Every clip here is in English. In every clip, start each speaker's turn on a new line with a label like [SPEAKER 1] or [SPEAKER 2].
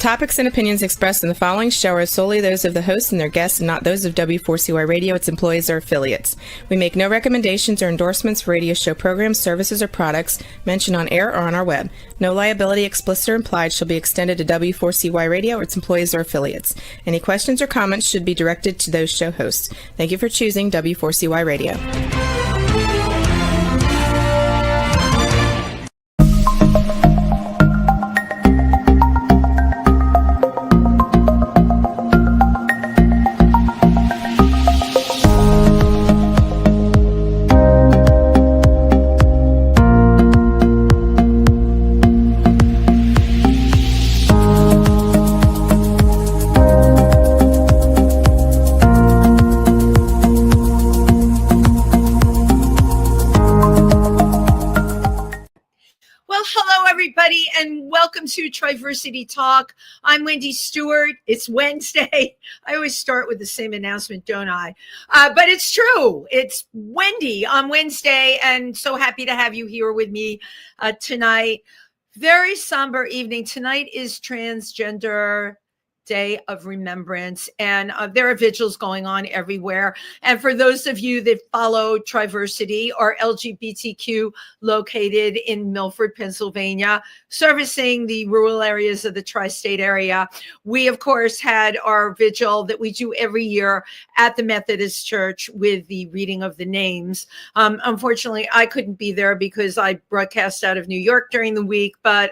[SPEAKER 1] topics and opinions expressed in the following show are solely those of the host and their guests and not those of W4CY Radio, its employees, or affiliates. We make no recommendations or endorsements for radio show programs, services, or products mentioned on air or on our web. No liability, explicit or implied, shall be extended to W4CY Radio or its employees or affiliates. Any questions or comments should be directed to those show hosts. Thank you for choosing W4CY Radio.
[SPEAKER 2] Welcome to Triversity Talk. I'm Wendy Stewart. It's Wednesday. I always start with the same announcement, don't I? But it's true. It's Wendy on Wednesday, and so happy to have you here with me tonight. Very somber evening. Tonight is Transgender Day of Remembrance, and there are vigils going on everywhere. And for those of you that follow Triversity or LGBTQ, located in Milford, Pennsylvania, servicing the rural areas of the tri-state area, we of course had our vigil that we do every year at the Methodist Church with the reading of the names. Unfortunately, I couldn't be there because I broadcast out of New York during the week, but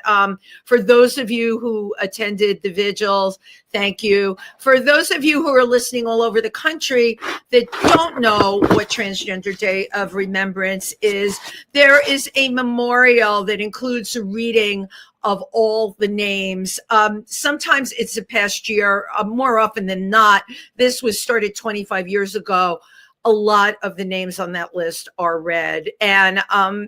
[SPEAKER 2] for those of you who attended the vigils, thank you. For those of you who are listening all over the country that don't know what Transgender Day of Remembrance is, there is a memorial that includes a reading of all the names. Sometimes it's a past year, more often than not. This was started 25 years ago. A lot of the names on that list are read. And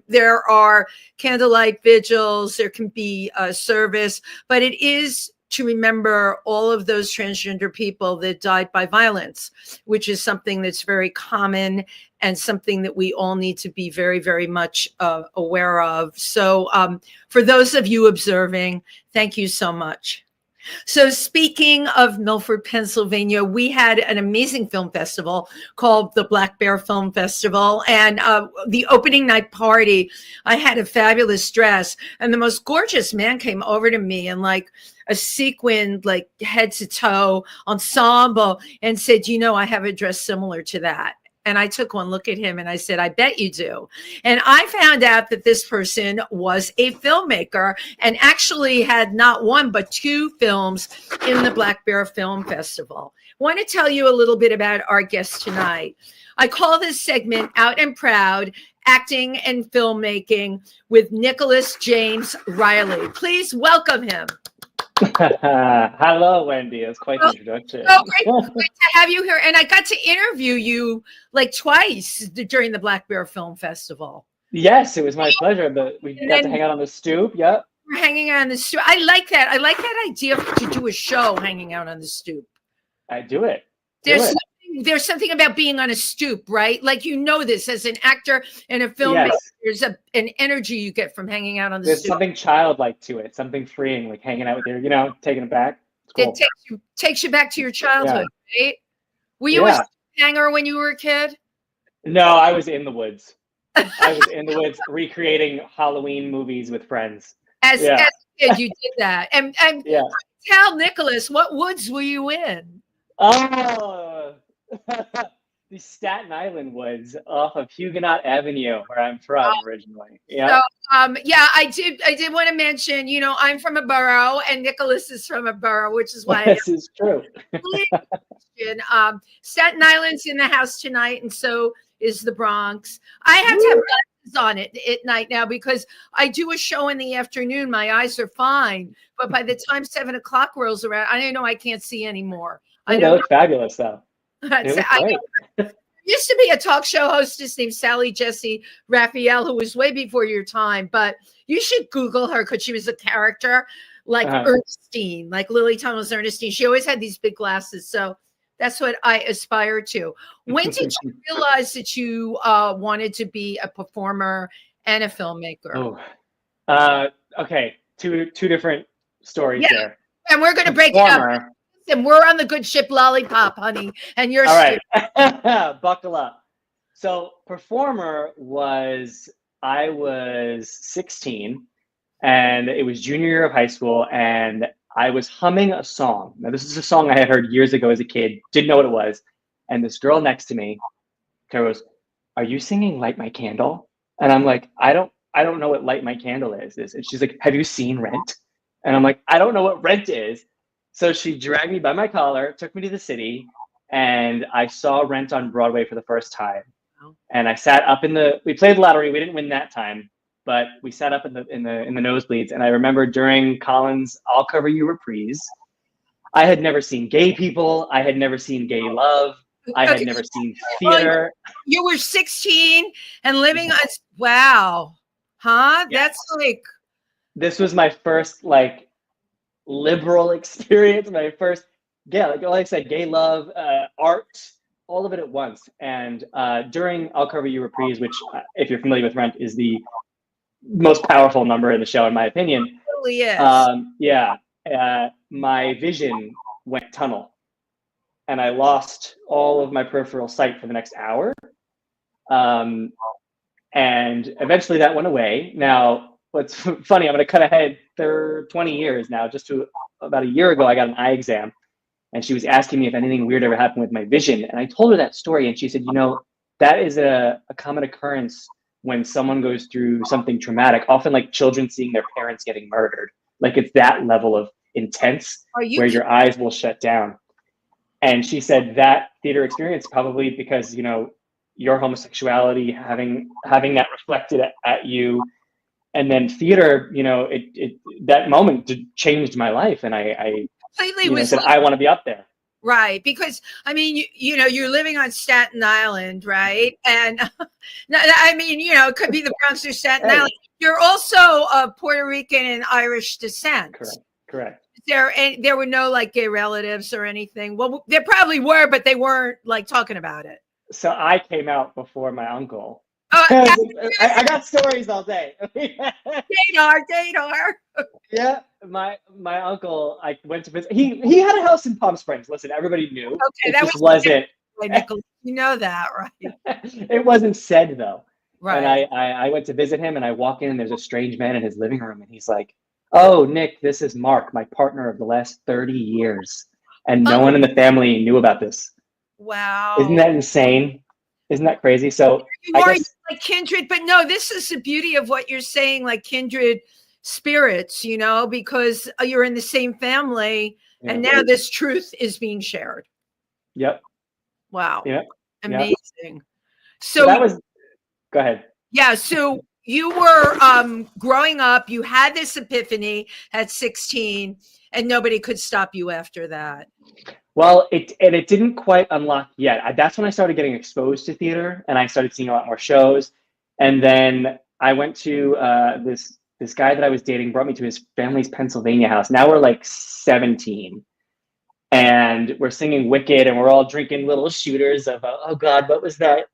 [SPEAKER 2] there are candlelight vigils, there can be a service, but it is to remember all of those transgender people that died by violence, which is something that's very common and something that we all need to be very, very much aware of. So for those of you observing, thank you so much. So speaking of Milford, Pennsylvania, we had an amazing film festival called the Black Bear Film Festival. And the opening night party, I had a fabulous dress. And the most gorgeous man came over to me and like a sequined, like head to toe ensemble and said, you know, I have a dress similar to that. And I took one look at him and I said, I bet you do. And I found out that this person was a filmmaker and actually had not one, but two films in the Black Bear Film Festival. I want to tell you a little bit about our guest tonight. I call this segment Out and Proud, Acting and Filmmaking with Nicholas James Reilly. Please welcome him.
[SPEAKER 3] Hello, Wendy. It's quite an introduction.
[SPEAKER 2] Oh, great to have you here. And I got to interview you like twice during the Black Bear Film Festival.
[SPEAKER 3] Yes, it was my pleasure. But we got to hang out on the stoop. Yep.
[SPEAKER 2] We're hanging out on the stoop. I like that. I like that idea to do a show hanging out on the stoop.
[SPEAKER 3] I do it.
[SPEAKER 2] There's something about being on a stoop, right? Like, you know, this as an actor and a filmmaker, yes. There's an energy you get from hanging out on the stoop.
[SPEAKER 3] There's something childlike to it, something freeing, like hanging out with your, you know, taking it back. Cool.
[SPEAKER 2] It takes you back to your childhood, right? Were you a hanger when you were a kid? No,
[SPEAKER 3] I was in the woods. I was in the woods recreating Halloween movies with friends.
[SPEAKER 2] As a kid, you did that. And tell Nicholas, what woods were you in?
[SPEAKER 3] Oh, the Staten Island woods off of Huguenot Avenue, where I'm from originally. Yeah.
[SPEAKER 2] So, I did want to mention, you know, I'm from a borough and Nicholas is from a borough, which is why
[SPEAKER 3] this is true.
[SPEAKER 2] Staten Island's in the house tonight, and so is the Bronx. I have to have glasses on it at night now because I do a show in the afternoon. My eyes are fine, but by the time 7 o'clock rolls around, I know I can't see anymore.
[SPEAKER 3] They look fabulous, though. There
[SPEAKER 2] used to be a talk show hostess named Sally Jesse Raphael, who was way before your time, but you should Google her because she was a character like Ernestine, like Lily Tomlin's Ernestine. She always had these big glasses. So that's what I aspire to. When did you realize that you wanted to be a performer and a filmmaker?
[SPEAKER 3] Okay, two different stories there.
[SPEAKER 2] And we're going to break it up.
[SPEAKER 3] Performer.
[SPEAKER 2] And we're on the good ship Lollipop, honey. And you're
[SPEAKER 3] All right. Buckle up. So performer I was 16 and it was junior year of high school and I was humming a song. Now this is a song I had heard years ago as a kid, didn't know what it was. And this girl next to me goes, "Are you singing Light My Candle?" And I'm like, I don't know what Light My Candle is. And she's like, "Have you seen Rent?" And I'm like, I don't know what Rent is. So she dragged me by my collar, took me to the city, and I saw Rent on Broadway for the first time. And I sat up we played the lottery. We didn't win that time, but we sat up in the nosebleeds. And I remember during Colin's "I'll Cover You" reprise, I had never seen gay people. I had never seen gay love. I had never seen theater.
[SPEAKER 2] You were 16 and living on, wow. Huh?
[SPEAKER 3] Yeah.
[SPEAKER 2] That's like.
[SPEAKER 3] This was my first like liberal experience. My first, like I said, gay love, art, all of it at once. And during "I'll Cover You" reprise, which if you're familiar with Rent is the most powerful number in the show, in my opinion.
[SPEAKER 2] It really is.
[SPEAKER 3] My vision went tunnel. And I lost all of my peripheral sight for the next hour. And eventually that went away. Now, what's funny, I'm going to cut ahead 20 years now, just to about a year ago, I got an eye exam. And she was asking me if anything weird ever happened with my vision. And I told her that story. And she said, that is a common occurrence when someone goes through something traumatic, often like children seeing their parents getting murdered. Like it's that level of intense where your eyes will shut down. And she said that theater experience probably because, your homosexuality, having that reflected at you, and then theater, that moment changed my life. And I said, I want to be up there.
[SPEAKER 2] Right. Because, I mean, you're living on Staten Island, right? And I mean, it could be the Bronx or Staten Island. You're also of Puerto Rican and Irish descent.
[SPEAKER 3] Correct.
[SPEAKER 2] There were no like gay relatives or anything. Well, there probably were, but they weren't like talking about it.
[SPEAKER 3] So I came out before my uncle.
[SPEAKER 2] I
[SPEAKER 3] got stories all day.
[SPEAKER 2] Dadar.
[SPEAKER 3] Yeah, my uncle. I went to visit. He had a house in Palm Springs. Listen, everybody knew.
[SPEAKER 2] Okay,
[SPEAKER 3] that wasn't.
[SPEAKER 2] You know that, right?
[SPEAKER 3] It wasn't said though.
[SPEAKER 2] Right.
[SPEAKER 3] And I went to visit him, and I walk in, and there's a strange man in his living room, and he's like, "Oh, Nick, this is Mark, my partner of the last 30 years. And no one in the family knew about this."
[SPEAKER 2] Wow.
[SPEAKER 3] Isn't that insane? Isn't that crazy? So
[SPEAKER 2] you are like kindred, but no, this is the beauty of what you're saying, like kindred spirits, because you're in the same family and now this truth is being shared.
[SPEAKER 3] Yep.
[SPEAKER 2] Wow.
[SPEAKER 3] Yep.
[SPEAKER 2] Amazing.
[SPEAKER 3] Yep.
[SPEAKER 2] So
[SPEAKER 3] that was, go ahead.
[SPEAKER 2] Yeah. So you were growing up, you had this epiphany at 16 and nobody could stop you after that.
[SPEAKER 3] Well, it didn't quite unlock yet. That's when I started getting exposed to theater and I started seeing a lot more shows. And then I went to this guy that I was dating, brought me to his family's Pennsylvania house. Now we're like 17 and we're singing Wicked and we're all drinking little shooters of, oh God, what was that?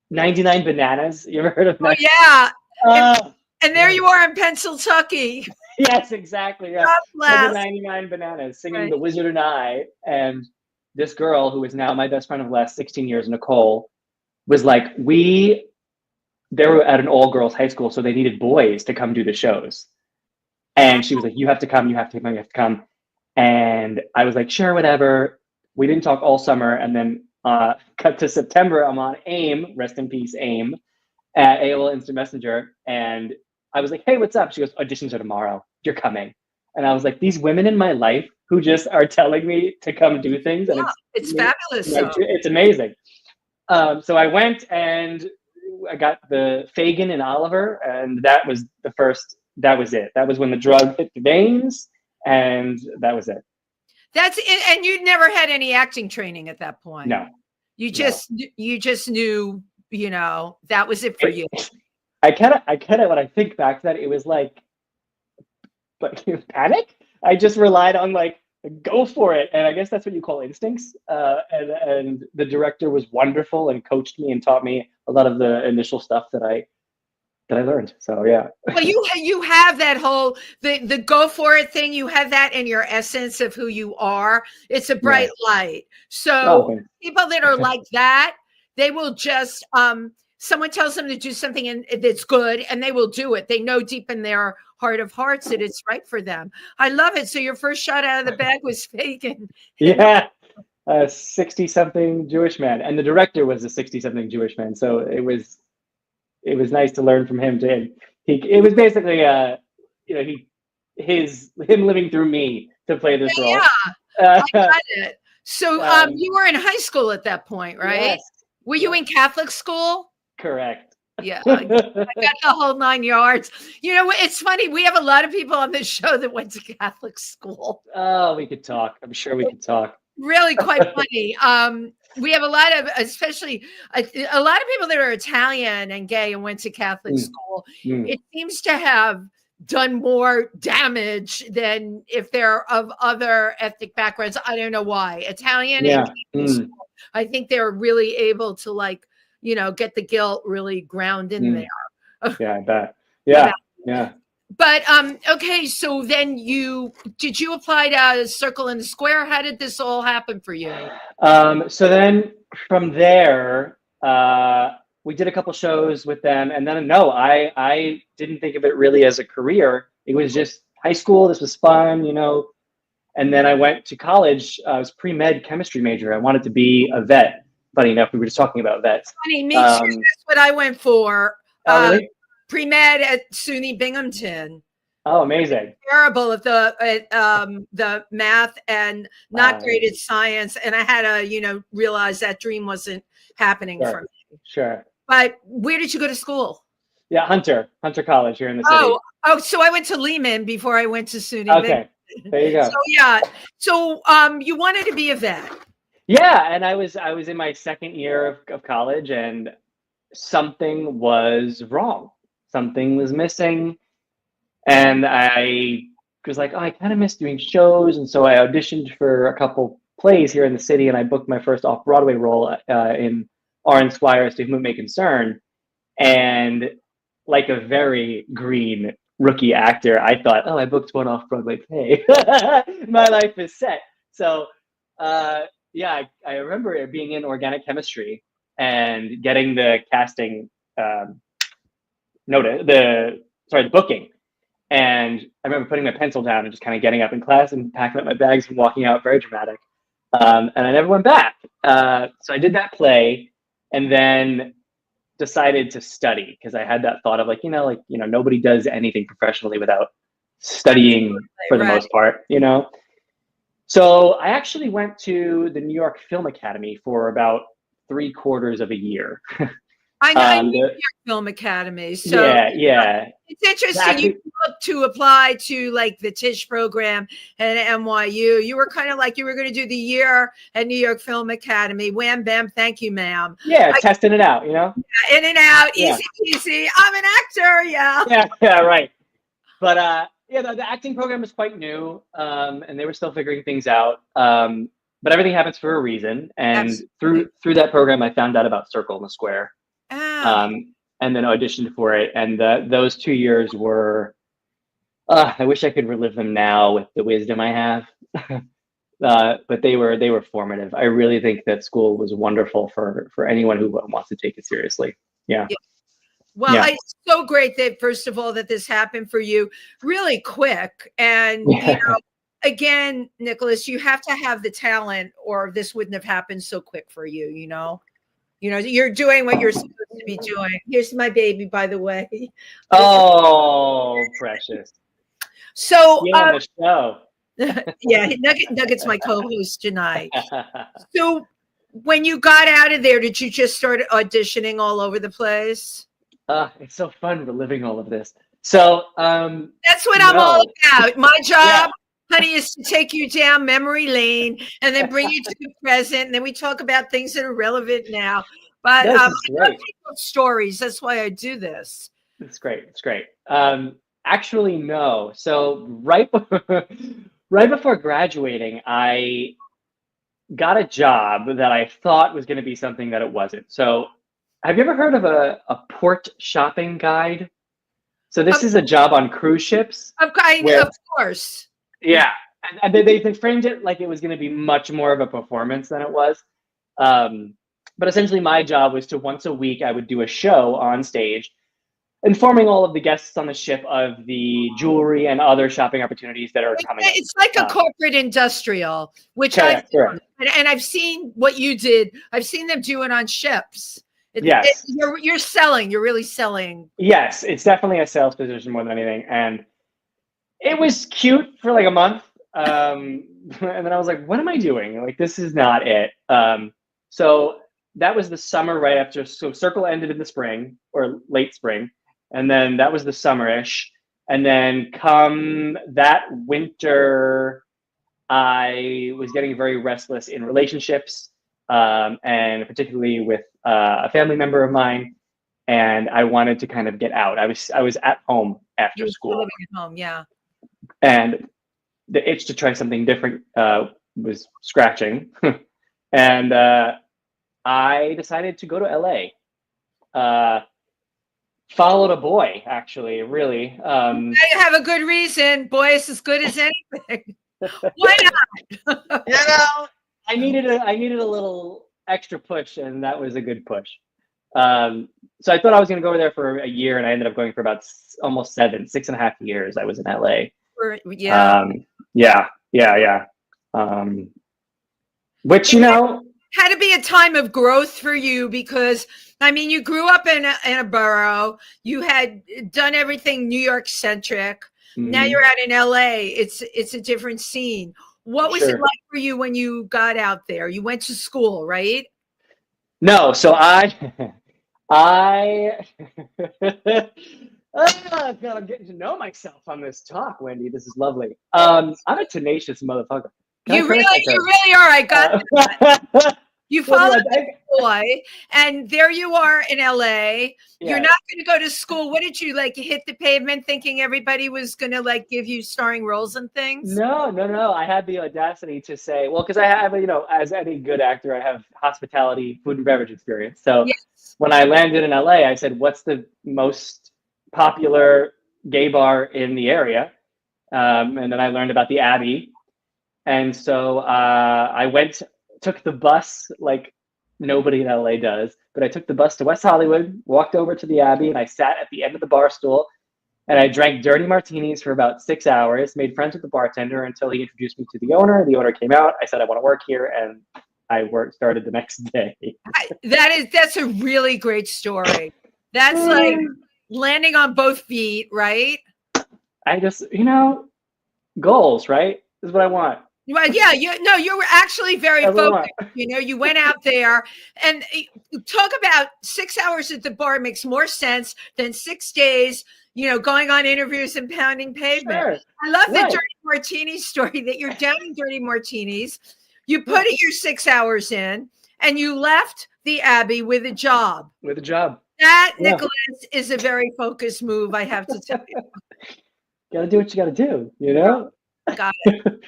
[SPEAKER 3] 99 Bananas. You ever heard of that?
[SPEAKER 2] Oh, yeah. And there you are in Pennsylvania.
[SPEAKER 3] Yes, exactly. Yeah. 99 Bananas, singing The Wizard and I. And this girl, who is now my best friend of the last 16 years, Nicole, was like, they were at an all-girls high school, so they needed boys to come do the shows. And she was like, you have to come, you have to come, you have to come. And I was like, sure, whatever. We didn't talk all summer. And then cut to September, I'm on AIM, rest in peace, AIM, at AOL Instant Messenger. And I was like, hey, what's up? She goes, auditions are tomorrow. You're coming. And I was like, these women in my life who just are telling me to come do things. And
[SPEAKER 2] it's fabulous.
[SPEAKER 3] It's amazing. So I went and I got the Fagin and Oliver. And that was that was it. That was when the drug hit the veins. And that was it.
[SPEAKER 2] That's it. And you'd never had any acting training at that point.
[SPEAKER 3] No.
[SPEAKER 2] You just knew, that was it for you.
[SPEAKER 3] I kind of, when I think back to that, it was like panic. I just relied on go for it. And I guess that's what you call instincts. And the director was wonderful and coached me and taught me a lot of the initial stuff that that I learned. So yeah.
[SPEAKER 2] Well, you have that whole the go for it thing. You have that in your essence of who you are. It's a bright light. So
[SPEAKER 3] thanks.
[SPEAKER 2] people that are like that, they will just someone tells them to do something and that's good, and they will do it. They know deep in their heart of hearts that it's right for them. I love it. So your first shot out of the bag was Fagin.
[SPEAKER 3] Yeah. A 60-something Jewish man, and the director was a 60-something Jewish man. So it was nice to learn from him too. It was basically him living through me to play this role.
[SPEAKER 2] I got it. So you were in high school at that point, right?
[SPEAKER 3] Yes.
[SPEAKER 2] Were you in Catholic school?
[SPEAKER 3] Correct.
[SPEAKER 2] Yeah, I got the whole 9 yards. You know, it's funny. We have a lot of people on this show that went to Catholic school.
[SPEAKER 3] Oh, we could talk. I'm sure we could talk.
[SPEAKER 2] Really quite funny. We have a lot of, especially a lot of people that are Italian and gay and went to Catholic school. It seems to have done more damage than if they're of other ethnic backgrounds. I don't know why. Italian and Catholic school, I think they're really able to, like, you know, get the guilt really ground in there.
[SPEAKER 3] Yeah, I bet. Yeah. Yeah.
[SPEAKER 2] But okay, so then did you apply to Circle in the Square? How did this all happen for you?
[SPEAKER 3] So then from there, we did a couple shows with them, and then I didn't think of it really as a career. It was just high school. This was fun, you know. And then I went to college. I was pre-med chemistry major. I wanted to be a vet. Funny enough, we were just talking about vets.
[SPEAKER 2] Funny, me too. That's what I went for.
[SPEAKER 3] Oh, really?
[SPEAKER 2] Pre-med at SUNY Binghamton.
[SPEAKER 3] Oh, amazing.
[SPEAKER 2] Terrible at the math and not great at science. And I had to, realize that dream wasn't happening for me.
[SPEAKER 3] Sure.
[SPEAKER 2] But where did you go to school?
[SPEAKER 3] Yeah, Hunter College here in the city.
[SPEAKER 2] Oh, so I went to Lehman before I went to SUNY.
[SPEAKER 3] Okay, there you go.
[SPEAKER 2] So yeah, so you wanted to be a vet.
[SPEAKER 3] Yeah, and I was in my second year of college, and something was wrong. Something was missing, and I was like, oh, I kind of miss doing shows, and so I auditioned for a couple plays here in the city, and I booked my first off-Broadway role in Oren Squire's To Whom It May Concern. And like a very green rookie actor, I thought, oh, I booked one off-Broadway play. My life is set. So yeah, I remember being in organic chemistry and getting the casting the booking. And I remember putting my pencil down and just kind of getting up in class and packing up my bags and walking out, very dramatic. And I never went back. So I did that play and then decided to study, because I had that thought of nobody does anything professionally without studying for the most part, So I actually went to the New York Film Academy for about 3/4 of a year.
[SPEAKER 2] I know New York Film Academy. So
[SPEAKER 3] yeah.
[SPEAKER 2] It's interesting. You look to apply to like the Tisch program at NYU. You were kind of like you were going to do the year at New York Film Academy. Wham, bam, thank you, ma'am.
[SPEAKER 3] Yeah, testing it out,
[SPEAKER 2] In and out, easy peasy. I'm an actor,
[SPEAKER 3] Yeah, right. But the acting program was quite new, and they were still figuring things out. But everything happens for a reason. And through that program, I found out about Circle in the Square. And then auditioned for it. And those 2 years were, I wish I could relive them now with the wisdom I have. But they were formative. I really think that school was wonderful for anyone who wants to take it seriously. Yeah.
[SPEAKER 2] Well, it's so great that, first of all, that this happened for you really quick. And, again, Nicholas, you have to have the talent or this wouldn't have happened so quick for you, you're doing what you're supposed to be doing. Here's my baby, by the way.
[SPEAKER 3] Oh, precious.
[SPEAKER 2] So,
[SPEAKER 3] on the show.
[SPEAKER 2] Yeah, Nugget's my co-host tonight. So when you got out of there, did you just start auditioning all over the place?
[SPEAKER 3] It's so fun reliving all of this. So
[SPEAKER 2] that's what I'm all about. My job, honey, is to take you down memory lane and then bring you to the present. And then we talk about things that are relevant now. But I love people's stories. That's why I do this.
[SPEAKER 3] It's great. It's great. Actually, no. So right before graduating, I got a job that I thought was going to be something that it wasn't. So have you ever heard of a port shopping guide? So this is a job on cruise ships.
[SPEAKER 2] Of course.
[SPEAKER 3] Yeah. And they framed it like it was going to be much more of a performance than it was. But essentially my job was to once a week, I would do a show on stage, informing all of the guests on the ship of the jewelry and other shopping opportunities that are coming.
[SPEAKER 2] It's like a corporate industrial, which
[SPEAKER 3] correct.
[SPEAKER 2] And I've seen what you did. I've seen them do it on ships.
[SPEAKER 3] Yes.
[SPEAKER 2] You're selling. You're really selling.
[SPEAKER 3] Yes, it's definitely a sales position more than anything. And it was cute for like a month. And then I was like, what am I doing? Like, this is not it. So that was the summer right after. So Circle ended in the spring or late spring. And then that was the summer-ish. And then come that winter, I was getting very restless in relationships, and particularly with a family member of mine. And I wanted to kind of get out. I was at home after school.
[SPEAKER 2] Living at home, yeah.
[SPEAKER 3] And the itch to try something different was scratching. And I decided to go to LA. Followed a boy, actually, really.
[SPEAKER 2] I have a good reason. Boy is as good as anything. Why not?
[SPEAKER 3] I needed a little extra push, and that was a good push. So I thought I was going to go over there for a year, and I ended up going for about almost 6.5 years. I was in LA. Yeah. Which,
[SPEAKER 2] had to be a time of growth for you because, I mean, you grew up in a borough. You had done everything New York centric. Mm-hmm. Now you're out in LA. It's a different scene. What was it like for you when you got out there? You went to school, right?
[SPEAKER 3] No. So I'm getting to know myself on this talk, Wendy. This is lovely. I'm a tenacious motherfucker.
[SPEAKER 2] You really are. I got that. You followed the boy, and there you are in LA. Yeah. You're not going to go to school. What did you like? You hit the pavement thinking everybody was going to like give you starring roles and things?
[SPEAKER 3] No. I had the audacity to say, well, because I have, as any good actor, I have hospitality, food and beverage experience. So when I landed in LA, I said, what's the most popular gay bar in the area? And then I learned about the Abbey. And so I took the bus like nobody in LA does, but I took the bus to West Hollywood, walked over to the Abbey, and I sat at the end of the bar stool, and I drank dirty martinis for about 6 hours, made friends with the bartender until he introduced me to the owner. The owner came out. I said, I want to work here, and I started the next day.
[SPEAKER 2] That's a really great story. That's like landing on both feet, right?
[SPEAKER 3] I just, goals, right? This is what I want.
[SPEAKER 2] Well, yeah, you were actually very focused. You went out there and talk about 6 hours at the bar makes more sense than 6 days, going on interviews and pounding pavement. Sure. I love the dirty martini story that you're downing dirty martinis. You put your 6 hours in and you left the Abbey with a job. That, Nicholas, is a very focused move, I have to tell you.
[SPEAKER 3] Got to do what you got to do,
[SPEAKER 2] Got it.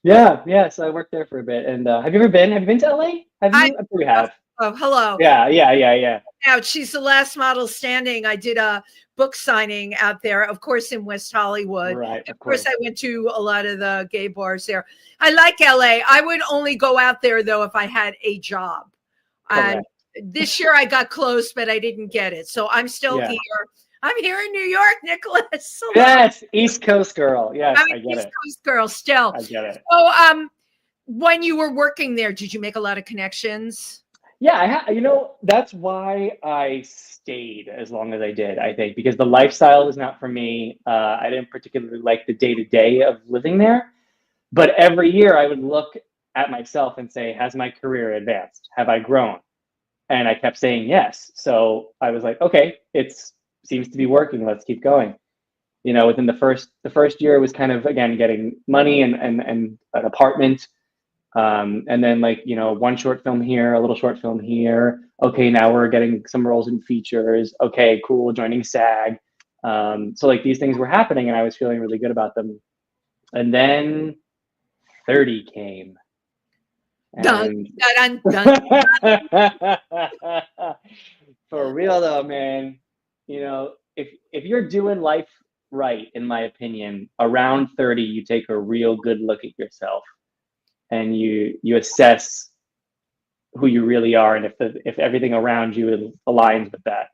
[SPEAKER 3] Yeah. So I worked there for a bit. And have you been to LA? I'm sure you have.
[SPEAKER 2] Oh, hello.
[SPEAKER 3] Yeah.
[SPEAKER 2] Now, she's the last model standing. I did a book signing out there, of course, in West Hollywood.
[SPEAKER 3] Right.
[SPEAKER 2] Of course, I went to a lot of the gay bars there. I like LA. I would only go out there, though, if I had a job. And this year I got close, but I didn't get it. So I'm still here. I'm here in New York, Nicholas.
[SPEAKER 3] Yes, East Coast girl. Yes,
[SPEAKER 2] I get it. East Coast girl still.
[SPEAKER 3] I get it.
[SPEAKER 2] So, when you were working there, did you make a lot of connections?
[SPEAKER 3] Yeah, that's why I stayed as long as I did, I think, because the lifestyle was not for me. I didn't particularly like the day-to-day of living there. But every year I would look at myself and say, has my career advanced? Have I grown? And I kept saying yes. So I was like, okay, seems to be working. Let's keep going. Within the first year, it was kind of, again, getting money and an apartment. And then one short film here, a little short film here. Okay, now we're getting some roles in features. Okay, cool, joining SAG. So these things were happening and I was feeling really good about them. And then 30 came.
[SPEAKER 2] Dun.
[SPEAKER 3] For real though, man, if you're doing life right, in my opinion, around 30, you take a real good look at yourself and you assess who you really are and if everything around you aligns with that.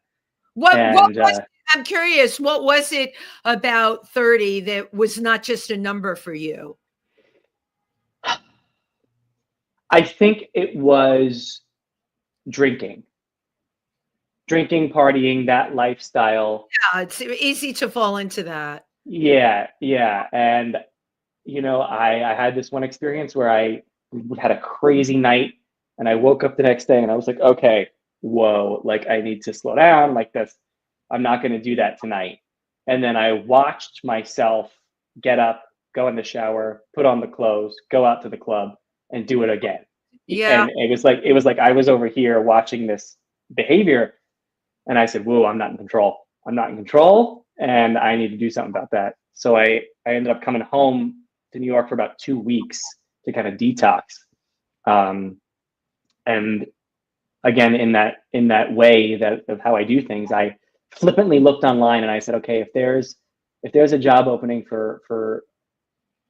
[SPEAKER 2] What
[SPEAKER 3] And
[SPEAKER 2] was I'm curious, what was it about 30 that was not just a number for you?
[SPEAKER 3] I think it was drinking, partying, that lifestyle.
[SPEAKER 2] Yeah, it's easy to fall into that.
[SPEAKER 3] Yeah, yeah. And, I had this one experience where I had a crazy night and I woke up the next day and I was like, okay, whoa, like I need to slow down. Like I'm not going to do that tonight. And then I watched myself get up, go in the shower, put on the clothes, go out to the club and do it again.
[SPEAKER 2] Yeah.
[SPEAKER 3] And it was like I was over here watching this behavior and I said, whoa, I'm not in control. I'm not in control and I need to do something about that. So I ended up coming home to New York for about 2 weeks to kind of detox. And again, in that way of how I do things, I flippantly looked online and I said, okay, if there's a job opening for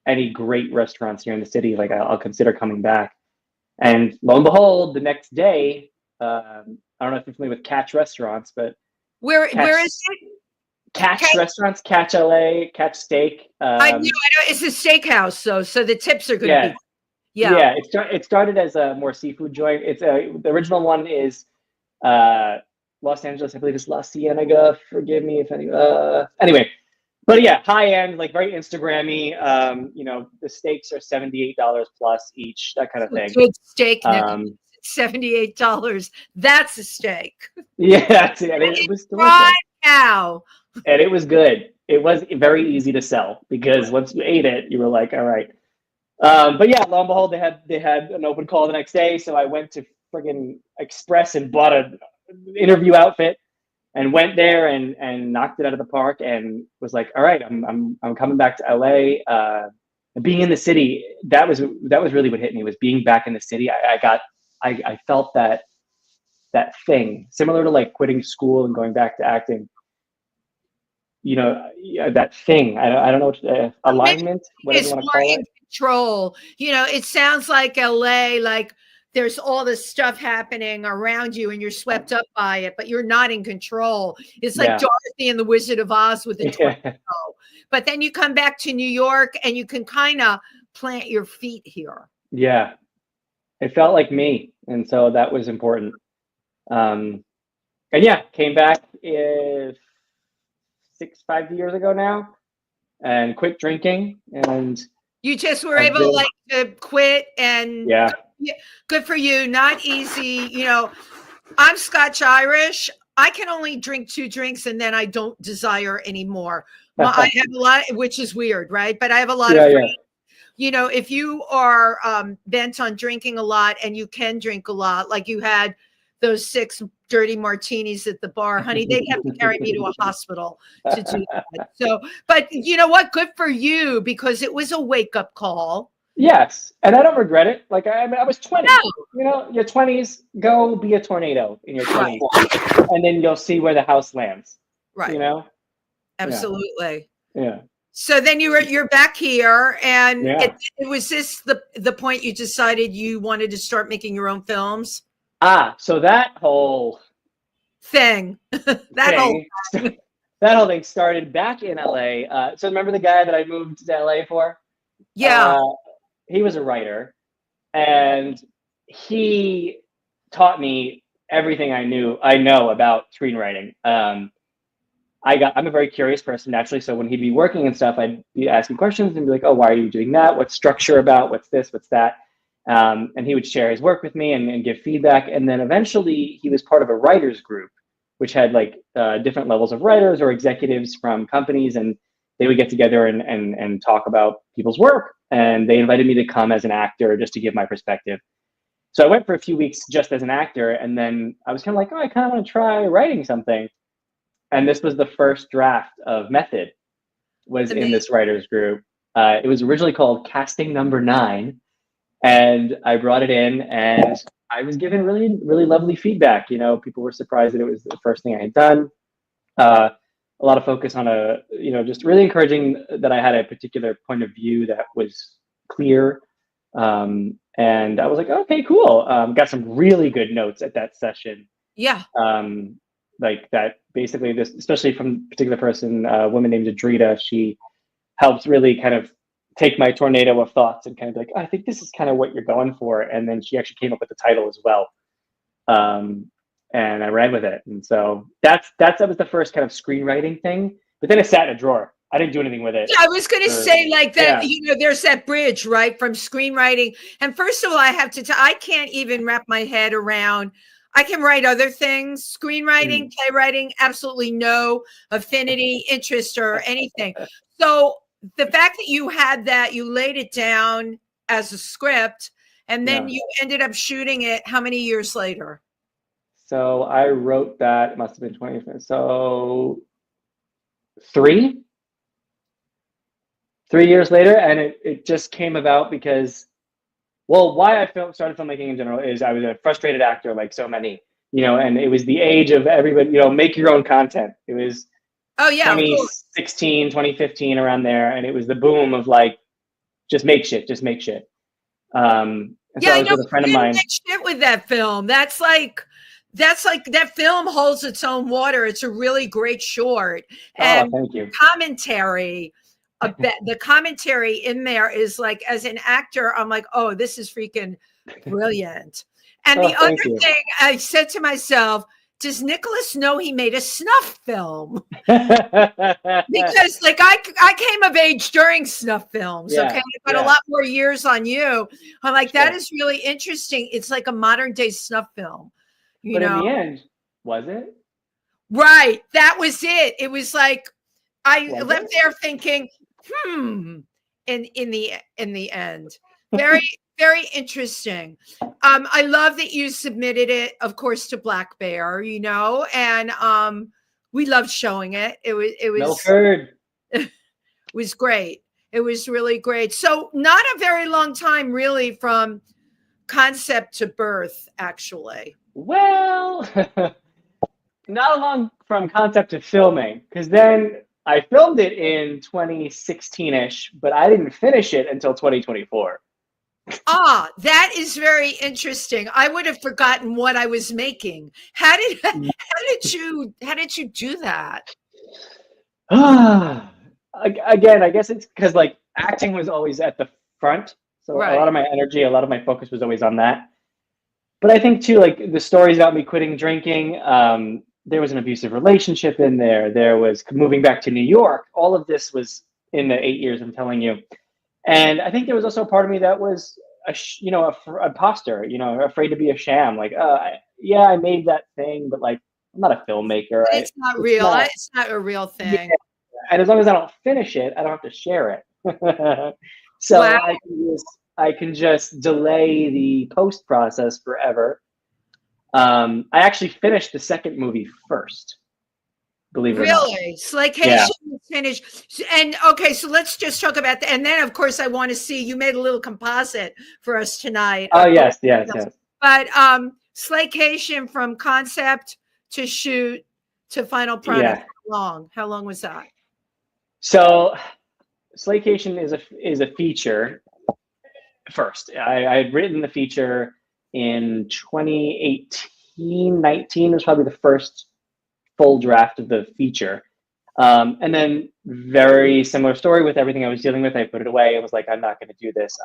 [SPEAKER 3] any great restaurants here in the city, like I'll consider coming back. And lo and behold, the next day, I don't know if you're familiar with Catch restaurants, but
[SPEAKER 2] where is it?
[SPEAKER 3] Catch restaurants, Catch LA, Catch Steak.
[SPEAKER 2] I know. It's a steakhouse, though, so the tips are going to be.
[SPEAKER 3] Yeah. It started as a more seafood joint. The original one is Los Angeles, I believe it's La Cienega. Forgive me if anyway. But yeah, high end, like very Instagrammy. The steaks are $78 plus each, that kind of thing.
[SPEAKER 2] Good steak, $78. That's a steak.
[SPEAKER 3] Yeah, it was
[SPEAKER 2] fried cow.
[SPEAKER 3] And it was good. It was very easy to sell because once you ate it, you were like, all right. But yeah, lo and behold, they had an open call the next day. So I went to friggin' Express and bought an interview outfit and went there and knocked it out of the park and was like, all right, I'm coming back to LA. Being in the city, that was really what hit me, was being back in the city. I felt that thing similar to like quitting school and going back to acting. That thing. I don't know, alignment, whatever you want to call it.
[SPEAKER 2] Control. It sounds like LA, like there's all this stuff happening around you and you're swept up by it, but you're not in control. It's like Dorothy and the Wizard of Oz with the tornado. But then you come back to New York and you can kind of plant your feet here.
[SPEAKER 3] Yeah. It felt like me. And so that was important. And yeah, came back 5 years ago now and quit drinking. And
[SPEAKER 2] you just were able to quit, and good for you. Not easy. I'm Scotch Irish. I can only drink 2 drinks and then I don't desire anymore. Well, I have a lot, which is weird, right? But I have a lot of friends. If you are bent on drinking a lot and you can drink a lot, like you had those 6 dirty martinis at the bar, honey, they'd have to carry me to a hospital to do that. So, but you know what? Good for you, because it was a wake-up call.
[SPEAKER 3] Yes. And I don't regret it. Like I was 20, your 20s, go be a tornado in your 20s, and then you'll see where the house lands.
[SPEAKER 2] Right. Absolutely.
[SPEAKER 3] Yeah.
[SPEAKER 2] So then you're back here, and it was this the point you decided you wanted to start making your own films?
[SPEAKER 3] So that whole
[SPEAKER 2] thing,
[SPEAKER 3] whole thing started back in LA. So remember the guy that I moved to LA for?
[SPEAKER 2] Yeah.
[SPEAKER 3] He was a writer, and he taught me everything I know about screenwriting. I'm a very curious person naturally. So when he'd be working and stuff, I'd be asking questions and be like, oh, why are you doing that? What's structure about? What's this? What's that? And he would share his work with me and give feedback. And then eventually he was part of a writers group, which had like different levels of writers or executives from companies. And they would get together and talk about people's work. And they invited me to come as an actor just to give my perspective. So I went for a few weeks just as an actor. And then I was kind of like, oh, I kind of want to try writing something. And this was the first draft of Method, was in this writers group. It was originally called Casting Number 9. And I brought it in and I was given really, really lovely feedback. People were surprised that it was the first thing I had done. a lot of focus on just really encouraging that I had a particular point of view that was clear. And I was like, okay, cool. Got some really good notes at that session.
[SPEAKER 2] Yeah.
[SPEAKER 3] Like that, basically, this, especially from a particular person, a woman named Adrita, she helps really kind of take my tornado of thoughts and kind of be like, I think this is kind of what you're going for. And then she actually came up with the title as well. And I ran with it. And so that was the first kind of screenwriting thing. But then it sat in a drawer. I didn't do anything with it.
[SPEAKER 2] Yeah, I was going to say like that, there's that bridge, right? From screenwriting. And first of all, I have to tell, I can't even wrap my head around, I can write other things, screenwriting, playwriting, absolutely no affinity, interest, or anything. So the fact that you had that, you laid it down as a script, and then you ended up shooting it how many years later?
[SPEAKER 3] So I wrote that, it must have been 20 minutes. So 3 years later. And it just came about because, well, why I started filmmaking in general is I was a frustrated actor, like so many, and it was the age of everybody, make your own content. It was 2016, 2015, around there. And it was the boom of like, just make shit. And so I was with a friend of mine.
[SPEAKER 2] Make shit with that film. That's like that film holds its own water. It's a really great short. And
[SPEAKER 3] thank you.
[SPEAKER 2] The commentary in there is like, as an actor, I'm like, oh, this is freaking brilliant. And the other thing I said to myself, does Nicholas know he made a snuff film? Because like I came of age during snuff films. Okay. I've got a lot more years on you. I'm like, that is really interesting. It's like a modern day snuff film.
[SPEAKER 3] But in the end, was it?
[SPEAKER 2] Right. That was it. It was like, I left there thinking, in the end. Very, very interesting. I love that you submitted it, of course, to Black Bear, and we loved showing it. It was great. It was really great. So not a very long time really from concept to birth, actually.
[SPEAKER 3] Well, not long from concept to filming, because then I filmed it in 2016-ish, but I didn't finish it until 2024.
[SPEAKER 2] That is very interesting. I would have forgotten what I was making. How did you do that?
[SPEAKER 3] Again, I guess it's because like acting was always at the front, so a lot of my energy, a lot of my focus was always on that. But I think too, like the stories about me quitting drinking, there was an abusive relationship in there. There was moving back to New York. All of this was in the 8 years I'm telling you. And I think there was also a part of me that was, a imposter, afraid to be a sham. Like, I made that thing, but like, I'm not a filmmaker.
[SPEAKER 2] It's not real. It's not a real thing. Yeah.
[SPEAKER 3] And as long as I don't finish it, I don't have to share it. So I can just delay the post process forever. I actually finished the second movie first. Believe it or not.
[SPEAKER 2] Really? Slaycation was finished. And okay, so let's just talk about that. And then of course I want to see, you made a little composite for us tonight.
[SPEAKER 3] Oh yes.
[SPEAKER 2] But Slaycation from concept to shoot to final product, how long was that?
[SPEAKER 3] So Slaycation is a feature first. I had written the feature in 2018, 19 was probably the first full draft of the feature. And then very similar story with everything I was dealing with. I put it away. I was like, I'm not going to do this.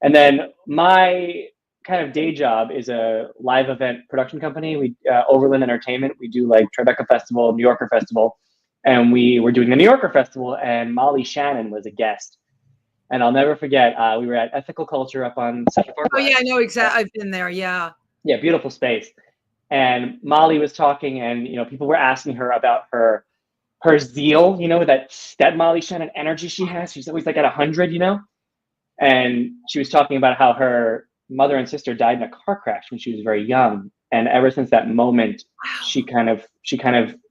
[SPEAKER 3] And then my kind of day job is a live event production company. We Overland Entertainment. We do like Tribeca Festival, New Yorker Festival. And we were doing the New Yorker Festival, and Molly Shannon was a guest. And I'll never forget, we were at Ethical Culture up on Central Park.
[SPEAKER 2] Oh, yeah, I know exactly. I've been there, yeah.
[SPEAKER 3] Yeah, beautiful space. And Molly was talking, and people were asking her about her zeal, that Molly Shannon energy she has. She's always like at 100, And she was talking about how her mother and sister died in a car crash when she was very young. And ever since that moment, she kind of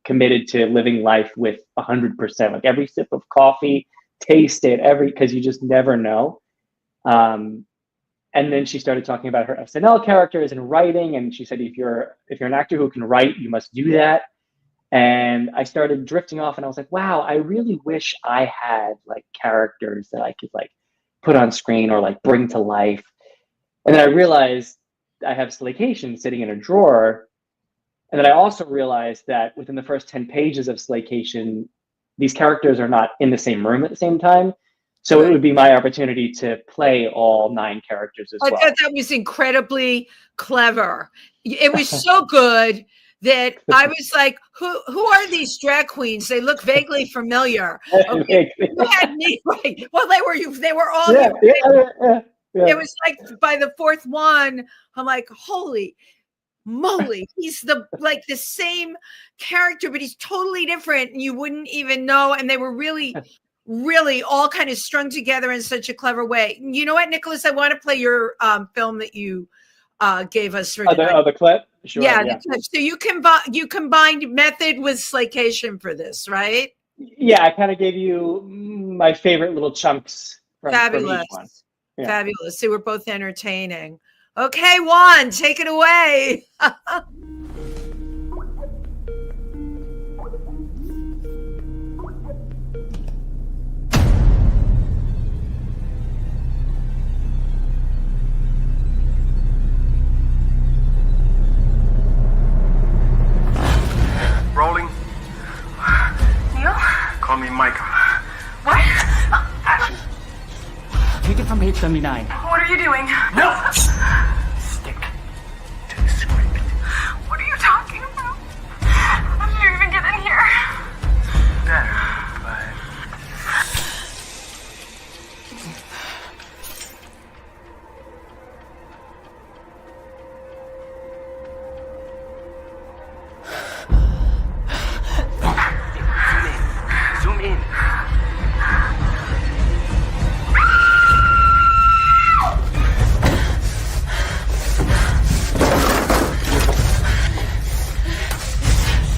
[SPEAKER 3] committed to living life with 100%. Like every sip of coffee, taste it, because you just never know. And then she started talking about her SNL characters and writing, and she said, if you're an actor who can write, you must do that. And I started drifting off, and I was like, wow, I really wish I had like characters that I could like put on screen or like bring to life. And then I realized I have Slaycation sitting in a drawer. And then I also realized that within the first 10 pages of Slaycation, these characters are not in the same room at the same time. So it would be my opportunity to play all 9 characters as well.
[SPEAKER 2] I thought that was incredibly clever. It was so good that I was like, who are these drag queens? They look vaguely familiar. Okay. You had me right. Well, they were all
[SPEAKER 3] yeah.
[SPEAKER 2] It was like by the 4th one, I'm like, holy moly, he's the same character, but he's totally different, and you wouldn't even know. And they were really all kind of strung together in such a clever way. You know what, Nicholas? I want to play your film that you gave us for
[SPEAKER 3] the clip. Sure,
[SPEAKER 2] yeah. The clip. So you combined method with Slaycation for this, right?
[SPEAKER 3] Yeah, I kind of gave you my favorite little chunks from each one. Yeah.
[SPEAKER 2] Fabulous. They were both entertaining. Okay, Juan, take it away.
[SPEAKER 4] Rolling.
[SPEAKER 5] Neil?
[SPEAKER 4] Call me Micah.
[SPEAKER 5] What?
[SPEAKER 4] Action.
[SPEAKER 6] Take it from page 79.
[SPEAKER 5] What are you doing?
[SPEAKER 4] No! Stick to the script.
[SPEAKER 5] What are you talking about? How did you even get in here?
[SPEAKER 4] Better, but... Zoom in.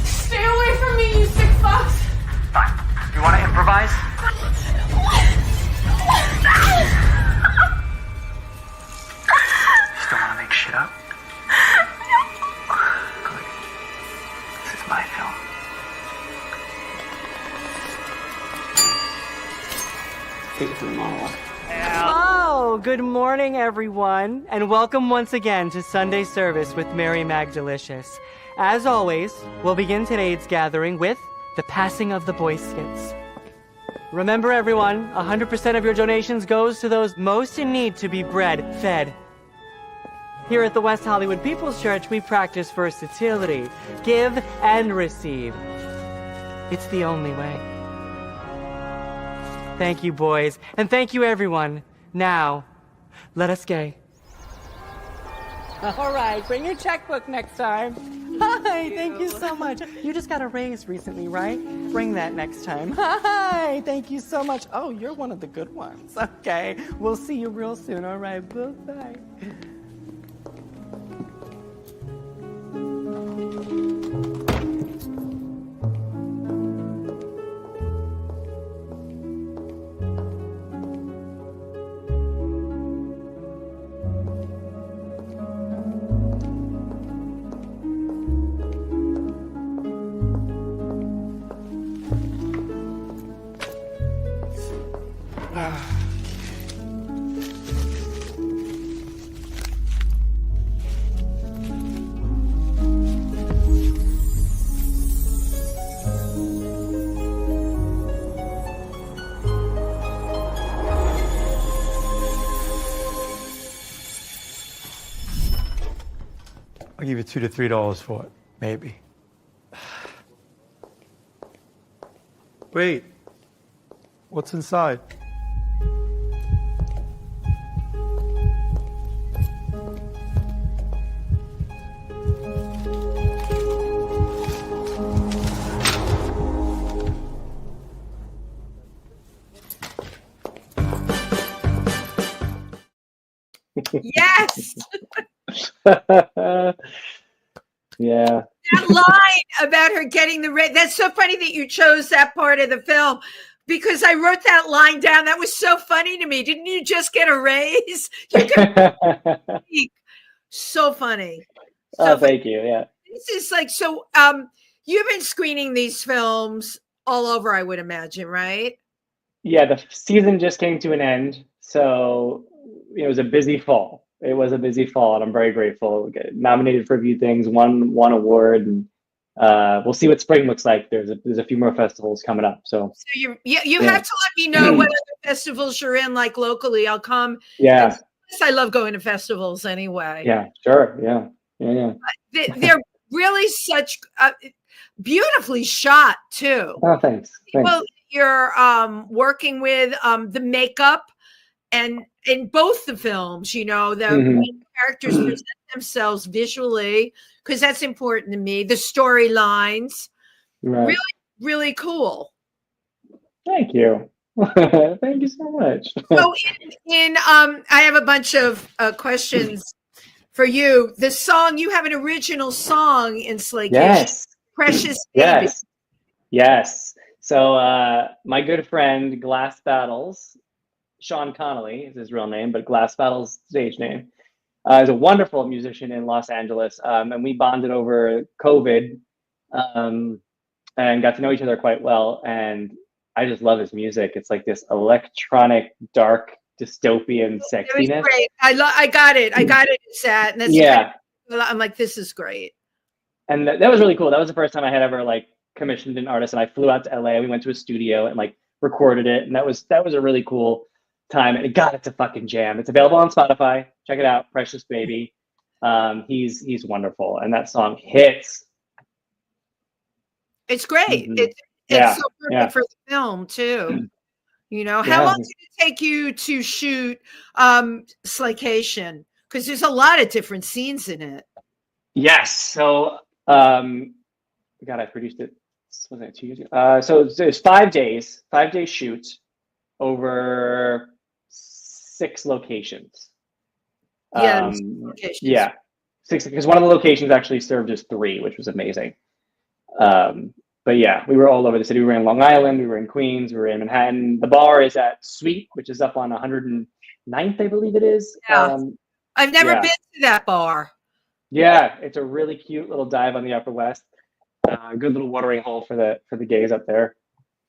[SPEAKER 5] Stay away from me, you sick fucks!
[SPEAKER 4] Fine. You want to improvise? Still want to make shit up? Good. This is my film.
[SPEAKER 6] Take it from the monologue.
[SPEAKER 7] Oh, good morning, everyone, and welcome once again to Sunday service with Mary Magdalicious. As always, we'll begin today's gathering with the passing of the Boy Scouts. Remember, everyone, 100% of your donations goes to those most in need to be fed. Here at the West Hollywood People's Church, we practice versatility, give and receive. It's the only way. Thank you, boys, and thank you, everyone. Now, let us gay. All right, bring your checkbook next time. Hi, thank you so much. You just got a raise recently, right? Bring that next time. Hi, thank you so much. Oh, you're one of the good ones. Okay, we'll see you real soon. All right, bye-bye.
[SPEAKER 8] I'll give you $2 to $3 for it, maybe. Wait, what's inside?
[SPEAKER 2] Yes.
[SPEAKER 3] Yeah.
[SPEAKER 2] That line about her getting the raise. That's so funny that you chose that part of the film because I wrote that line down. That was so funny to me. Didn't you just get a raise? You so funny.
[SPEAKER 3] So thank you. Yeah.
[SPEAKER 2] This is like, so You've been screening these films all over, I would imagine, right?
[SPEAKER 3] Yeah, the season just came to an end, so it was a busy fall. It was a busy fall, and I'm very grateful. Get nominated for a few things, won one award, and we'll see what spring looks like. There's a few more festivals coming up, so
[SPEAKER 2] So you
[SPEAKER 3] yeah.
[SPEAKER 2] have to let me know what other festivals you're in, like locally. I'll come.
[SPEAKER 3] Yeah,
[SPEAKER 2] I love going to festivals anyway.
[SPEAKER 3] yeah, sure, yeah.
[SPEAKER 2] They're really such beautifully shot too.
[SPEAKER 3] Oh, thanks.
[SPEAKER 2] People you're working with, the makeup, and in both the films, the main characters present themselves visually, because that's important to me. The storylines,
[SPEAKER 3] Right.
[SPEAKER 2] really, really cool.
[SPEAKER 3] Thank you. Thank you so much.
[SPEAKER 2] So I have a bunch of questions for you. The song, you have an original song in Slaycation.
[SPEAKER 3] Yes.
[SPEAKER 2] Precious Baby.
[SPEAKER 3] Yes. So my good friend Glass Battles, Sean Connolly is his real name, but Glass Battles stage name, is a wonderful musician in Los Angeles, and we bonded over COVID, and got to know each other quite well. And I just love his music. It's like this electronic, dark, dystopian sexiness.
[SPEAKER 2] It was great. I got it. It's that. And that's I'm like, this is great.
[SPEAKER 3] And that was really cool. That was the first time I had ever like commissioned an artist, and I flew out to LA. We went to a studio and like recorded it, and that was a really cool time. And it's a fucking jam. It's available on Spotify. Check it out, Precious Baby. He's wonderful, and that song hits.
[SPEAKER 2] It's great.
[SPEAKER 3] Mm-hmm.
[SPEAKER 2] It's so perfect for the film too. How long did it take you to shoot Slaycation? Because there's a lot of different scenes in it.
[SPEAKER 3] Yes. So God, I produced it. Was that 2 years ago? So there's 5 days, 5-day shoot over 6 locations.
[SPEAKER 2] Locations.
[SPEAKER 3] Yeah, 6, because one of the locations actually served as 3, which was amazing. But yeah, we were all over the city. We were in Long Island, we were in Queens, we were in Manhattan. The bar is at Sweet, which is up on 109th, I believe it is.
[SPEAKER 2] Yeah. I've never been to that bar.
[SPEAKER 3] Yeah, it's a really cute little dive on the Upper West. Good little watering hole for the gays up there.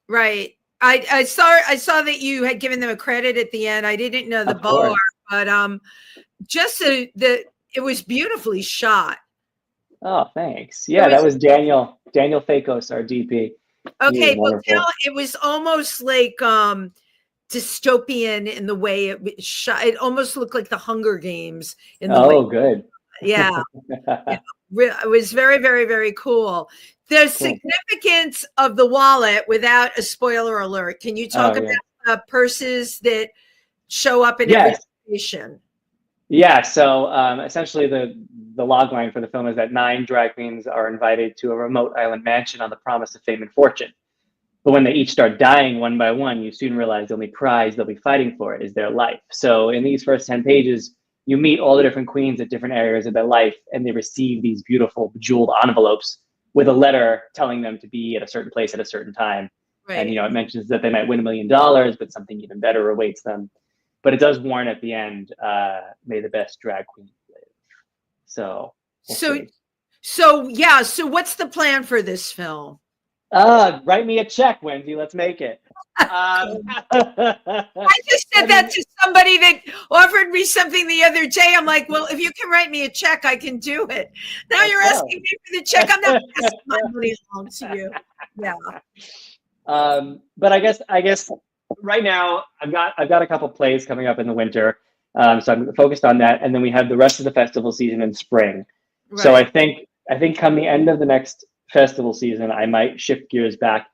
[SPEAKER 2] Right. I saw that you had given them a credit at the end. I didn't know the bar, but just it was beautifully shot.
[SPEAKER 3] Oh, thanks. Yeah, that was Daniel Fakos, our DP.
[SPEAKER 2] Okay, well, it was almost like dystopian in the way it was shot. It almost looked like the Hunger Games in the way.
[SPEAKER 3] Good.
[SPEAKER 2] Yeah. It was very, very, very cool. The significance of the wallet, without a spoiler alert. Can you talk about purses that show up in every station?
[SPEAKER 3] Yeah, so essentially the log line for the film is that 9 drag queens are invited to a remote island mansion on the promise of fame and fortune. But when they each start dying one by one, you soon realize the only prize they'll be fighting for is their life. So in these first 10 pages, you meet all the different queens at different areas of their life, and they receive these beautiful bejeweled envelopes with a letter telling them to be at a certain place at a certain time. Right. And, it mentions that they might win $1 million, but something even better awaits them. But it does warn at the end, may the best drag queen live. So
[SPEAKER 2] what's the plan for this film?
[SPEAKER 3] Write me a check, Wendy. Let's make it.
[SPEAKER 2] I just said that to somebody that offered me something the other day. I'm like, well, if you can write me a check, I can do it. Now you're asking me for the check. I'm not passing my money along to you. Yeah.
[SPEAKER 3] But I guess right now I've got a couple plays coming up in the winter, so I'm focused on that, and then we have the rest of the festival season in spring. Right. So I think come the end of the next festival season, I might shift gears back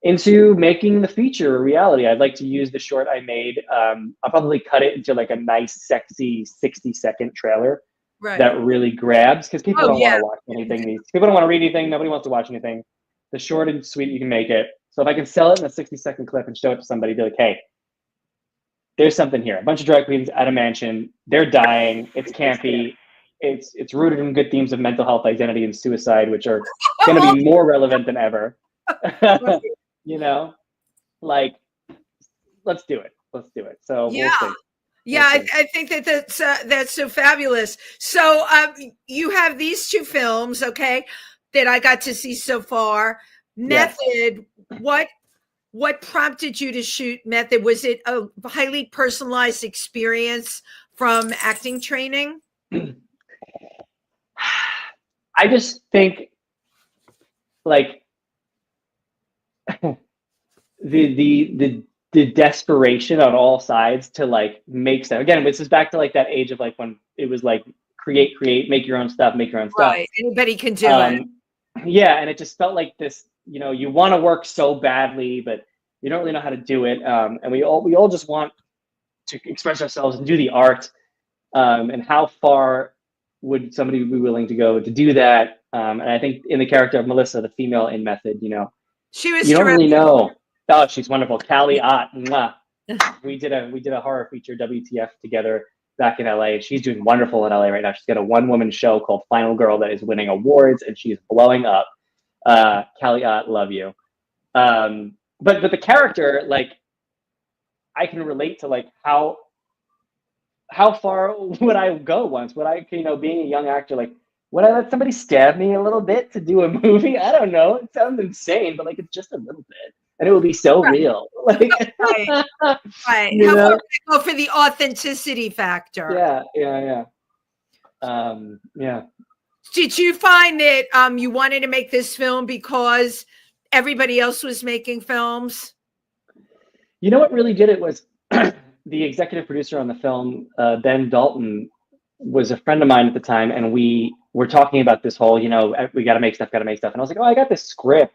[SPEAKER 3] into making the feature a reality. I'd like to use the short I made. I'll probably cut it into like a nice, sexy 60-second trailer that really grabs, because people don't want to watch anything. People don't want to read anything. Nobody wants to watch anything. The short and sweet, you can make it. So if I can sell it in a 60-second clip and show it to somebody, be like, hey, there's something here. A bunch of drag queens at a mansion. They're dying. It's campy. It's rooted in good themes of mental health, identity, and suicide, which are going to be more relevant than ever. Like, let's do it. So we'll see.
[SPEAKER 2] Yeah, I think that's so fabulous. So you have these 2 films, okay? that I got to see so far. Method, what prompted you to shoot Method? Was it a highly personalized experience from acting training?
[SPEAKER 3] I just think like the desperation on all sides to like make stuff. Again, this is back to like that age of like when it was like create, make your own stuff.
[SPEAKER 2] Right. Anybody can do it.
[SPEAKER 3] Yeah, and it just felt like this, you know, you want to work so badly, but you don't really know how to do it. And we all just want to express ourselves and do the art. And how far would somebody be willing to go to do that? And I think in the character of Melissa, the female in Method, you know,
[SPEAKER 2] she was
[SPEAKER 3] you don't
[SPEAKER 2] terrific.
[SPEAKER 3] really know. Oh, she's wonderful. Callie Ott. Mwah. We did a horror feature WTF together back in LA. She's doing wonderful in LA right now. She's got a one-woman show called Final Girl that is winning awards, and she's blowing up. Callie Ott, love you. But the character, like, I can relate to like how far would I go once? Would I, you know, being a young actor, like, would I let somebody stab me a little bit to do a movie? I don't know. It sounds insane, but like it's just a little bit, and it would be so real. Like,
[SPEAKER 2] right.
[SPEAKER 3] You
[SPEAKER 2] How
[SPEAKER 3] know?
[SPEAKER 2] far would I go for the authenticity factor?
[SPEAKER 3] Yeah.
[SPEAKER 2] Did you find that you wanted to make this film because everybody else was making films?
[SPEAKER 3] You know what really did it was the executive producer on the film, Ben Dalton, was a friend of mine at the time, and we were talking about this whole, you know, we got to make stuff. And I was like, oh, I got this script,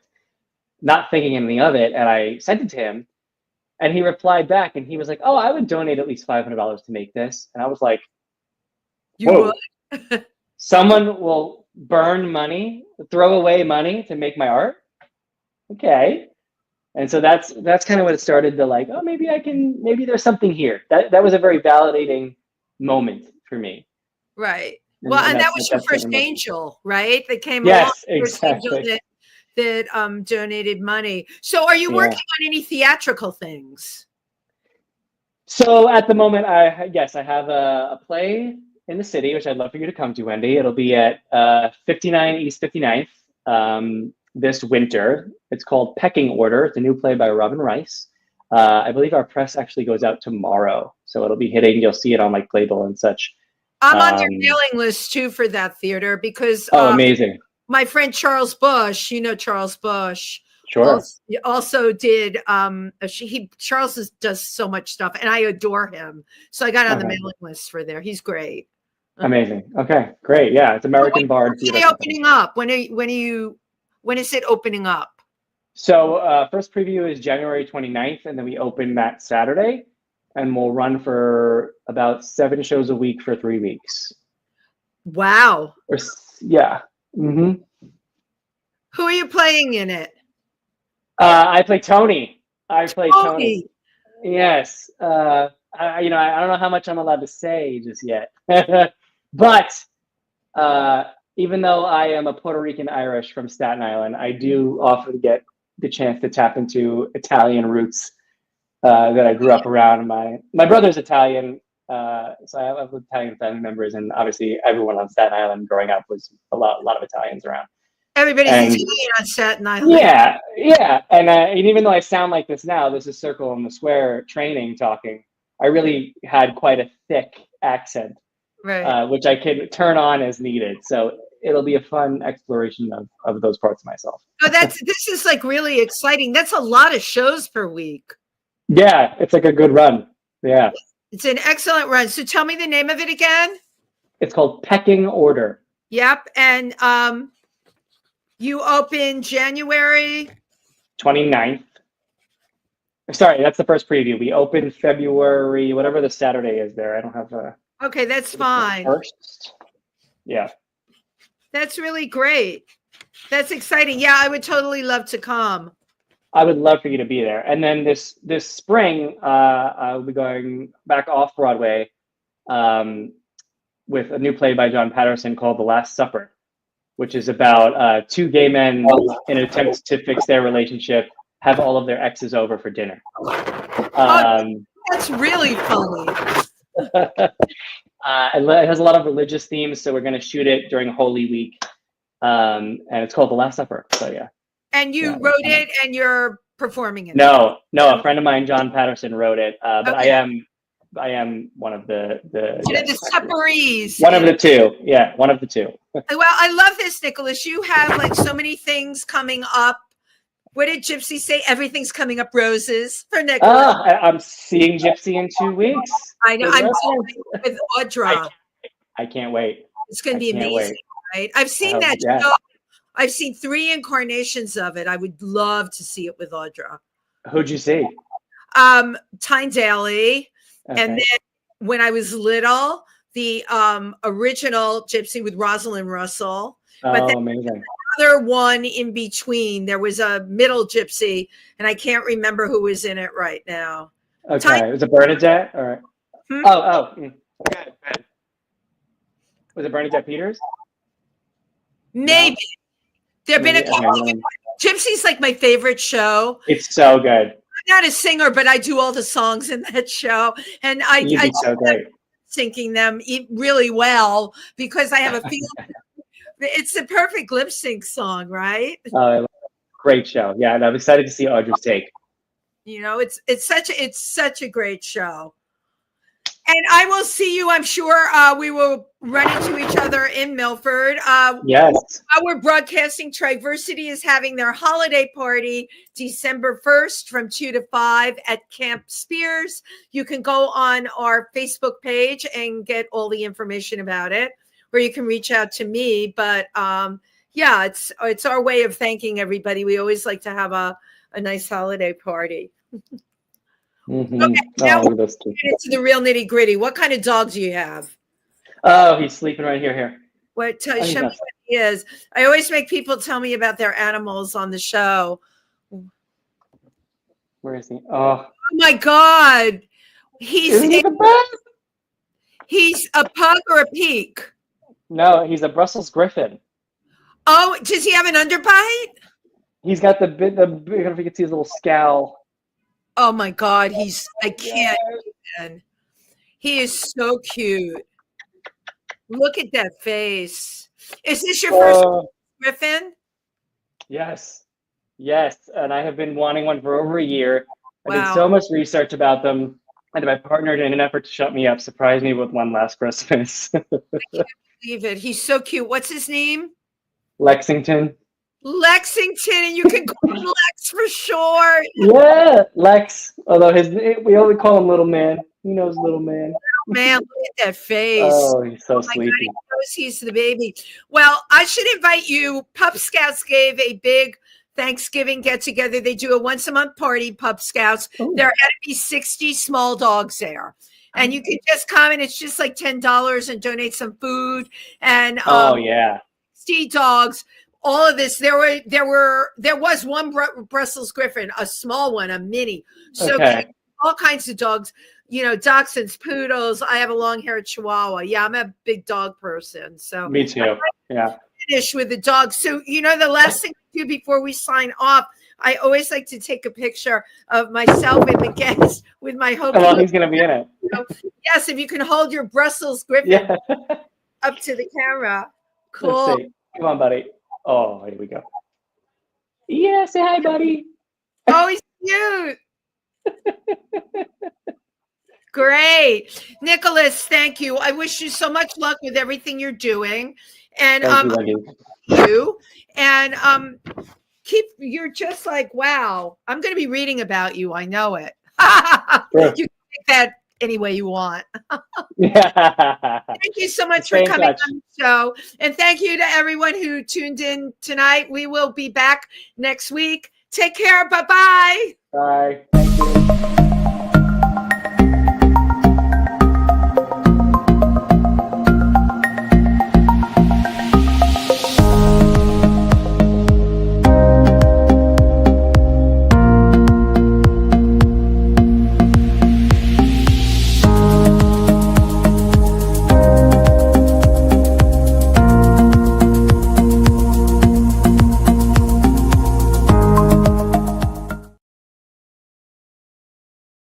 [SPEAKER 3] not thinking anything of it, and I sent it to him, and he replied back, and he was like, oh, I would donate at least $500 to make this, and I was like,
[SPEAKER 2] You would?
[SPEAKER 3] Someone will burn money, throw away money to make my art? Okay. And so that's kind of what it started to like, oh, maybe there's something here. That was a very validating moment for me.
[SPEAKER 2] Right. Well, and that was your first angel, right? That came along.
[SPEAKER 3] Yes, exactly.
[SPEAKER 2] That donated money. So are you working on any theatrical things?
[SPEAKER 3] So at the moment, I have a play in the city, which I'd love for you to come to, Wendy. It'll be at 59 East 59th this winter. It's called Pecking Order. It's a new play by Robin Rice. I believe our press actually goes out tomorrow, so it'll be hitting. You'll see it on like Playbill and such.
[SPEAKER 2] I'm on their mailing list too for that theater because
[SPEAKER 3] amazing.
[SPEAKER 2] My friend Charles Bush, you know Charles Bush,
[SPEAKER 3] sure,
[SPEAKER 2] also did. Charles does so much stuff, and I adore him. So I got on the mailing list for there. He's great.
[SPEAKER 3] Amazing. Okay, great. Yeah, it's American Bard.
[SPEAKER 2] When are they opening up? When is it opening up?
[SPEAKER 3] So first preview is January 29th, and then we open that Saturday, and we'll run for about 7 shows a week for 3 weeks.
[SPEAKER 2] Wow.
[SPEAKER 3] Yeah. Mm-hmm.
[SPEAKER 2] Who are you playing in it?
[SPEAKER 3] I play Tony. Tony. Yes. I don't know how much I'm allowed to say just yet, but even though I am a Puerto Rican Irish from Staten Island, I do often get the chance to tap into Italian roots that I grew up around. My brother's Italian, so I have Italian family members, and obviously everyone on Staten Island growing up was a lot of Italians around.
[SPEAKER 2] Everybody's Italian on Staten Island.
[SPEAKER 3] Yeah, and even though I sound like this now, this is Circle in the Square training talking. I really had quite a thick accent,
[SPEAKER 2] right?
[SPEAKER 3] Which I can turn on as needed. So it'll be a fun exploration of those parts of myself.
[SPEAKER 2] Oh, this is like really exciting. That's a lot of shows per week.
[SPEAKER 3] Yeah, it's like a good run. Yeah.
[SPEAKER 2] It's an excellent run. So tell me the name of it again.
[SPEAKER 3] It's called Pecking Order.
[SPEAKER 2] Yep. And you open January
[SPEAKER 3] 29th. Sorry, that's the first preview. We open February, whatever the Saturday is there. I don't have a...
[SPEAKER 2] Okay, that's fine.
[SPEAKER 3] First. Yeah.
[SPEAKER 2] That's really great. That's exciting. Yeah, I would totally love to come.
[SPEAKER 3] I would love for you to be there. And then this spring, I'll be going back off Broadway with a new play by John Patterson called The Last Supper, which is about 2 gay men in an attempt to fix their relationship, have all of their exes over for dinner.
[SPEAKER 2] That's really funny.
[SPEAKER 3] It has a lot of religious themes, so we're going to shoot it during Holy Week. and it's called The Last Supper. So yeah.
[SPEAKER 2] And you
[SPEAKER 3] Yeah,
[SPEAKER 2] wrote it, and you're performing it.
[SPEAKER 3] No, a friend of mine, John Patterson, wrote it. But
[SPEAKER 2] Okay.
[SPEAKER 3] I am one of the
[SPEAKER 2] One of the supperies.
[SPEAKER 3] One of the two. Yeah, one of the two.
[SPEAKER 2] Well, I love this, Nicholas. You have like so many things coming up. What did Gypsy say? Everything's coming up roses for Nicholas.
[SPEAKER 3] I'm seeing Gypsy in 2 weeks.
[SPEAKER 2] I know. I'm going with Audra.
[SPEAKER 3] I can't wait.
[SPEAKER 2] It's going to be
[SPEAKER 3] I can't
[SPEAKER 2] amazing, right? I've seen that
[SPEAKER 3] yeah.
[SPEAKER 2] show. I've seen 3 incarnations of it. I would love to see it with Audra.
[SPEAKER 3] Who'd you see?
[SPEAKER 2] Tyne Daly.
[SPEAKER 3] Okay.
[SPEAKER 2] And then when I was little, the original Gypsy with Rosalind Russell. But then
[SPEAKER 3] amazing.
[SPEAKER 2] Another one in between. There was a middle Gypsy, and I can't remember who was in it right now.
[SPEAKER 3] Okay. Was it Bernadette? Or Good. Was it Bernadette Peters?
[SPEAKER 2] Maybe. There have been a couple. Gypsy's like my favorite show.
[SPEAKER 3] It's so good.
[SPEAKER 2] I'm not a singer, but I do all the songs in that show, and I
[SPEAKER 3] so great.
[SPEAKER 2] Syncing them really well because I have a feeling it's the perfect lip sync song, right?
[SPEAKER 3] Great show. Yeah, and I'm excited to see Audra's take.
[SPEAKER 2] You know, it's such a great show. And I will see you. I'm sure we will run into each other in Milford.
[SPEAKER 3] Yes.
[SPEAKER 2] Our broadcasting Triversity is having their holiday party December 1st from 2 to 5 at Camp Spears. You can go on our Facebook page and get all the information about it, or you can reach out to me. But yeah, it's our way of thanking everybody. We always like to have a nice holiday party.
[SPEAKER 3] Mm-hmm.
[SPEAKER 2] Okay, now we're
[SPEAKER 3] into
[SPEAKER 2] the real nitty gritty. What kind of dog do you have?
[SPEAKER 3] Oh, he's sleeping right here.
[SPEAKER 2] What? Show me what he is. I always make people tell me about their animals on the show.
[SPEAKER 3] Where is he? Oh
[SPEAKER 2] my God, he's a pug or a peak?
[SPEAKER 3] No, he's a Brussels Griffin.
[SPEAKER 2] Oh, does he have an underbite?
[SPEAKER 3] He's got the I don't know if you can see his little scowl.
[SPEAKER 2] Oh my God, I can't even. He is so cute. Look at that face. Is this your first Griffin?
[SPEAKER 3] Yes. And I have been wanting one for over a year.
[SPEAKER 2] Wow.
[SPEAKER 3] I did so much research about them, and my partner, in an effort to shut me up, surprised me with one last Christmas.
[SPEAKER 2] I can't believe it. He's so cute. What's his name?
[SPEAKER 3] Lexington, and
[SPEAKER 2] you can call him Lex for short.
[SPEAKER 3] Yeah, Lex. Although we only call him Little Man. He knows Little Man.
[SPEAKER 2] Man, look at that face.
[SPEAKER 3] Oh, he's so sleepy.
[SPEAKER 2] God, he knows he's the baby. Well, I should invite you. Pup Scouts gave a big Thanksgiving get together. They do a once a month party, Pup Scouts.
[SPEAKER 3] Ooh.
[SPEAKER 2] There are going to be 60 small dogs there. And you can just come and it's just like $10 and donate some food. And 60 dogs. All of this. There was one Brussels Griffin, a small one, a mini. So all kinds of dogs, dachshunds, poodles. I have a long-haired Chihuahua. Yeah, I'm a big dog person. So
[SPEAKER 3] me too. Yeah.
[SPEAKER 2] Finish with the dogs. So the last thing to do before we sign off, I always like to take a picture of myself and the guest with my hope.
[SPEAKER 3] Well, he's going to be in it.
[SPEAKER 2] Yes, if you can hold your Brussels Griffin up to the camera. Cool.
[SPEAKER 3] Let's see. Come on, buddy. Oh, here we go. Yeah, say hi, buddy.
[SPEAKER 2] Oh, he's cute. Great. Nicholas, thank you. I wish you so much luck with everything you're doing. And you're just like, wow, I'm going to be reading about you. I know it.
[SPEAKER 3] Sure.
[SPEAKER 2] You can take that any way you want.
[SPEAKER 3] Yeah.
[SPEAKER 2] Thank you so much for coming on the show. And thank you to everyone who tuned in tonight. We will be back next week. Take care. Bye-bye.
[SPEAKER 3] Bye. Thank you.